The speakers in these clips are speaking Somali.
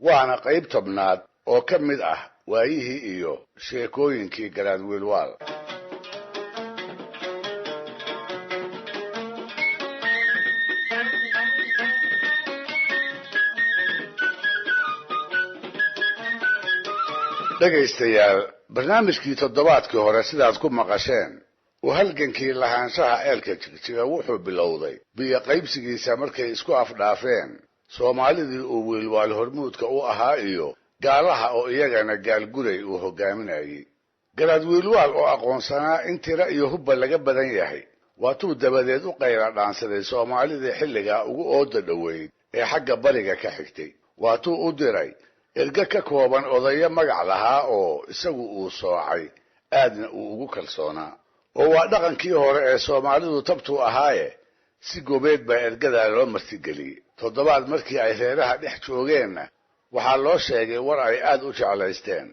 waana qayb tobnaad oo ka mid ah waayihii iyo sheekooyinkii garaad wiilwaal. dhegaystayaal, barnaamijkii toddobaadkii hore sidaad ku maqasheen uu halgankii lahaanshaha ceelka Jigjiga wuxuu bilowday biyo qaybsigiisa markay isku afdhaafeen Soomaalidii uu wiilwaal hormuudka u ahaa iyo gaalaha oo iyagana gaalguray uu hogaaminayay. garaad wiilwaal oo aqoonsanaa in tiro iyo hubba laga badan yahay waatuu dabadeed u qayla dhaansaday Soomaalidii xilligaa ugu ooda dhoweyd ee xagga bariga ka xigtay. waatuu u diray erga ka kooban odayo magac lahaa oo isagu uu soocay aadna uu ugu kalsoonaa. oo waa dhaqankii hore ee Soomaalidu tabtuu ahaaye si gobeed baa ergadaa loo martigeliyey. toddobaad markii ay reeraha dhex joogeenna waxaa loo sheegay war ay aad u jeclaysteen.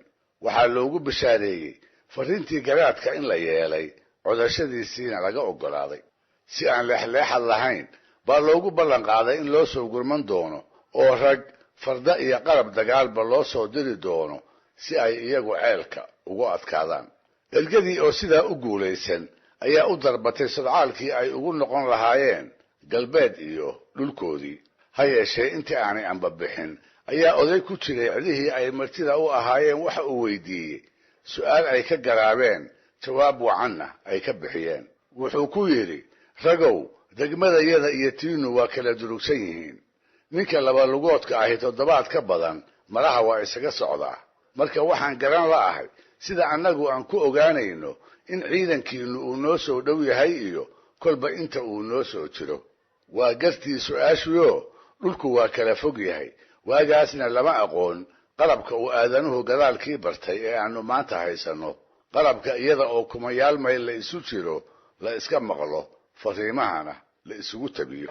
waxaa loogu bishaareeyey fariintii garaadka in la yeelay, codashadiisiina laga oggolaaday. si aan leexleexad lahayn baa loogu ballan qaaday in loo soo gurman doono oo rag farda iyo qalab dagaalba loo soo diri doono si ay iyagu ceelka ugu adkaadaan. ergadii oo sidaa u guulaysan ayaa u darbatay sodcaalkii ay ugu noqon lahaayeen galbeed iyo dhulkoodii. ha yeeshee intii aanay anbabixin ayaa oday ku jiray cidihii ay martida u ahaayeen waxa uu weydiiyey su'aal ay ka garaabeen, jawaab wacanna ay ka bixiyeen. wuxuu ku yidhi, ragow, degmadayada iyo tiinu waa kala durugsan yihiin. ninka laba lugoodka ahi toddobaad ka badan malaha waa isaga socdaa. marka waxaan garan la'ahay sida annagu aan ku ogaanayno in ciidankiinnu uu noo soo dhow yahay iyo kolba inta uu noo soo jiro. waa gartii su'aashuyo dhulku waa kala fog yahay. waagaasna lama aqoon qalabka uu aadanuhu gadaalkii bartay ee aanu maanta haysanno. qalabka iyada oo kumayaal mayl la isu jiro la iska maqlo, fariimahana la isugu tabiyo.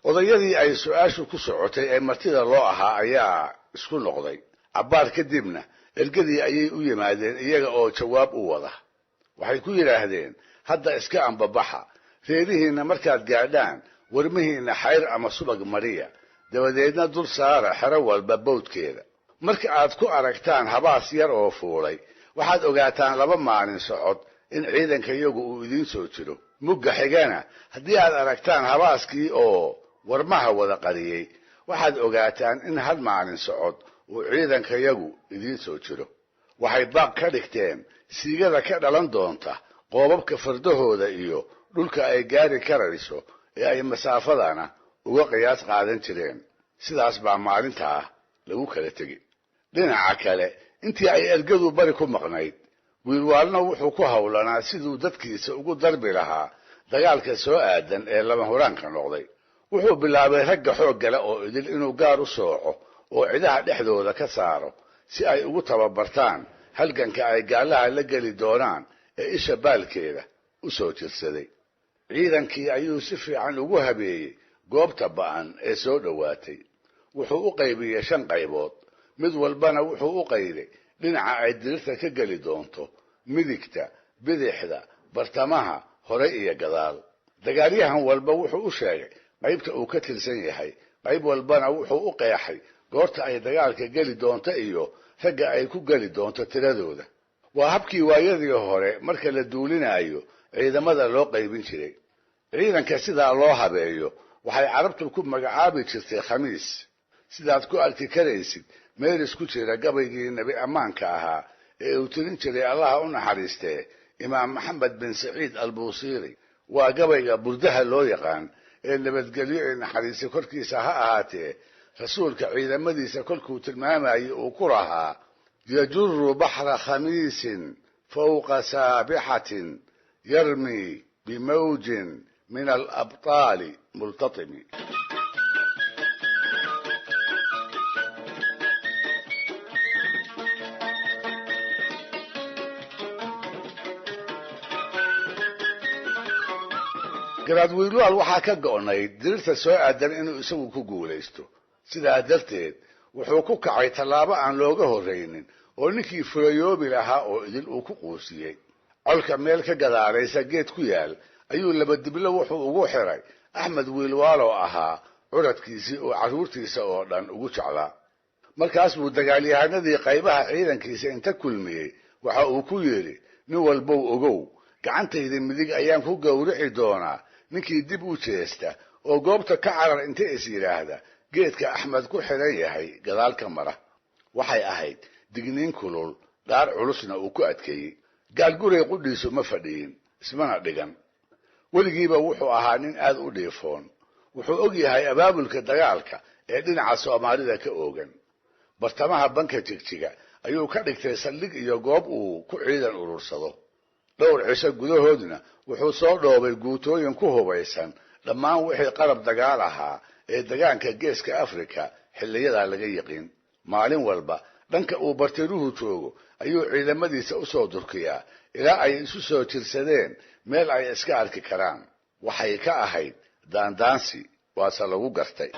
odayadii ay su'aashu ku socotay ee martida loo ahaa ayaa isku noqday. cabbaar kadibna ergadii ayay u yimaadeen iyaga oo jawaab u wada. waxay ku yidhaahdeen, hadda iska ambabaxa. reerihiinna markaad gaadhaan warmihiinna xayr ama subag mariya, dabadeedna dul saara xero walba bawdkeeda. marka aad ku aragtaan habaas yar oo fuulay waxaad ogaataan 2 maalin socod in ciidanka iyagu uu idiin soo jiro. mugga xigana haddii aad aragtaan habaaskii oo warmaha wada qariyey waxaad ogaataan in 1 maalin socod uu ciidanka iyagu idiin soo jiro. waxay baaq ka dhigteen siigada ka dhalan doonta qoobabka fardahooda iyo dhulka ay gaari karayso ee ay masaafadana uga qiyaas qaadan jireen. sidaas baa maalintaa lagu kala tegi. dhinaca kale intii ay ergadu bari ku maqnayd wiilwaalna wuxuu ku hawlanaa siduu dadkiisa ugu darbi lahaa dagaalka soo aadan ee lama huraanka noqday. wuxuu bilaabay ragga xoog gala oo idil inuu gaar u sooco oo ciidaha dhexdooda ka saaro si ay ugu tababartaan halganka ay gaalaha la geli doonaan ee isha baalkeeda u soo jirsaday. ciidankii ayuu si fiican ugu habeeyey goobta ba'an ee soo dhowaatay. wuxuu u qaybiyey 5 qaybood. mid walbana wuxuu u qayday dhinaca ay dirirta ka geli doonto: midigta, bidixda, bartamaha, hore iyo gadaal. dagaalyahan walba wuxuu u sheegay qaybta uu ka tirsan yahay. qayb walbana wuxuu u qeexay goorta ay dagaalka geli doonto iyo ragga ay ku geli doonto tiradooda. waa habkii waayadii hore marka la duulinayo ciidamada loo qaybin jiray. ciidanka sidaa loo habeeyo waxay carabtu ku magacaabi jirtay khamiis. sidaad ku arki karaysid meeris ku jira gabaygii nabi ammaanka ahaa ee uu tirin jiray allaha u naxariistee imaam maxamed bin saciid al-buusiiri. waa gabayga burdaha loo yaqaan ee nabadgelyo ee naxariisi korkiisa ha ahaatee rasuulka ciidamadiisa kolkuu tilmaamayay uu ku lahaa: yajuru baxra khamiisin fawqa saabixatin yarmi bimawjin min alabtaali multatimi. garaad wiilwaal waxaa ka go'nayd dirirta soo aadan inuu isagu ku guulaysto. sidaa darteed wuxuu ku kacay tallaabo aan looga horraynin oo ninkii furayoobi lahaa oo idil uu ku quusiyey colka meel ka gadaalaysa geed ku yaal ayuu laba diblo wuxuu ugu xiray axmed wiilwaalo ahaa curadkiisii oo carruurtiisa oo dhan ugu jeclaa markaas buu dagaalyahanadii qaybaha ciidankiisa inta kulmiyey waxa uu ku yidhi nin walbow ogow gacantayda midig ayaan ku gowrici doonaa ninkii dib u jeesta oo goobta ka carar inta is yidhaahda geedka axmed ku xiran yahay gadaal ka mara waxay ahayd digniin kulul dhaar culusna uu ku adkeeyey gaalguray qudhiisu ma fadhiyin ismana dhigan weligiiba wuxuu ahaa nin aad u dhiifoon wuxuu og yahay abaabulka dagaalka ee dhinaca soomaalida ka oogan bartamaha banka jigjiga ayuu ka dhigtay saldhig iyo goob uu ku ciidan urursado dhowr cisho gudahoodna wuxuu soo dhoobay guutooyin ku hubaysan dhammaan wixii qalab dagaal ahaa ee degaanka geeska afrika xilliyadaa laga yiqiin maalin walba dhanka uu bartiruhu joogo ayuu ciidamadiisa u soo durkiyaa ilaa ay isu soo jirsadeen meel ay iska arki karaan waxay ka ahayd daandaansi waase lagu gartay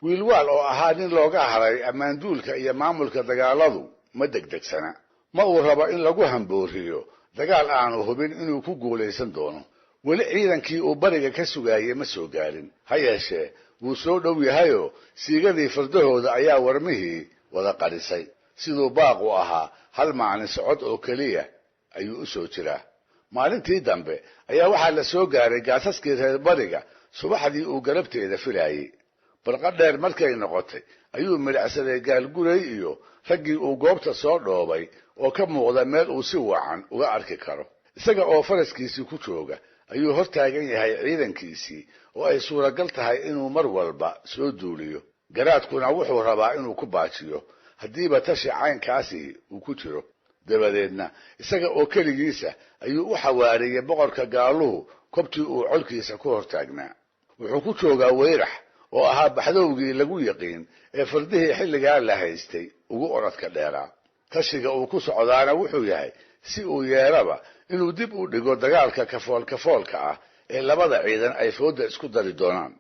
wiilwaal oo ahaa nin looga haray ammaanduulka iyo maamulka dagaaladu ma degdegsana ma uu rabo in lagu hambooriyo dagaal aanu hubin inuu ku guulaysan doono weli ciidankii uu bariga ka sugaayey ma soo gaarin ha yeeshee wuu soo dhow yahayoo siigadii fardahooda ayaa warmihii wada qarisay siduu baaqu ahaa hal maalin socod oo keliya ayuu u soo jiraa maalintii dambe ayaa waxaa la soo gaaray gaasaskii reer bariga subaxdii uu galabteeda filaayey barqa dheer markay noqotay ayuu midhacsaday gaalguray iyo raggii uu goobta soo dhoobay oo ka muuqda meel uu si wacan uga arki karo isaga oo faraskiisii ku jooga ayuu hor taagan yahay ciidankiisii oo ay suuragal tahay inuu mar walba soo duuliyo garaadkuna wuxuu rabaa inuu ku baajiyo haddiiba tashi caynkaasi uu ku jiro dabadeedna isaga oo keligiisa ayuu u xawaariyey boqorka gaaluhu kobtii uu colkiisa ku hor taagnaa wuxuu ku joogaa weyrax oo ahaa baxdowgii lagu yiqiin ee fardihii xilligaa la haystay ugu orodka dheeraa tashiga uu ku socdaana wuxuu yahay si uu yeelaba inuu dib u dhigo dagaalka kafoolka ah ee labada ciidan ay fooda isku dari doonaan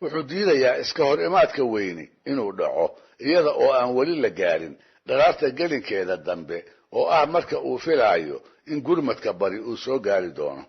wuxuu diidayaa iska hor imaadka weyni inuu dhaco iyada oo aan weli la gaarin dharaarta gelinkeeda dambe oo ah marka uu filaayo in gurmadka bari uu soo gaari doono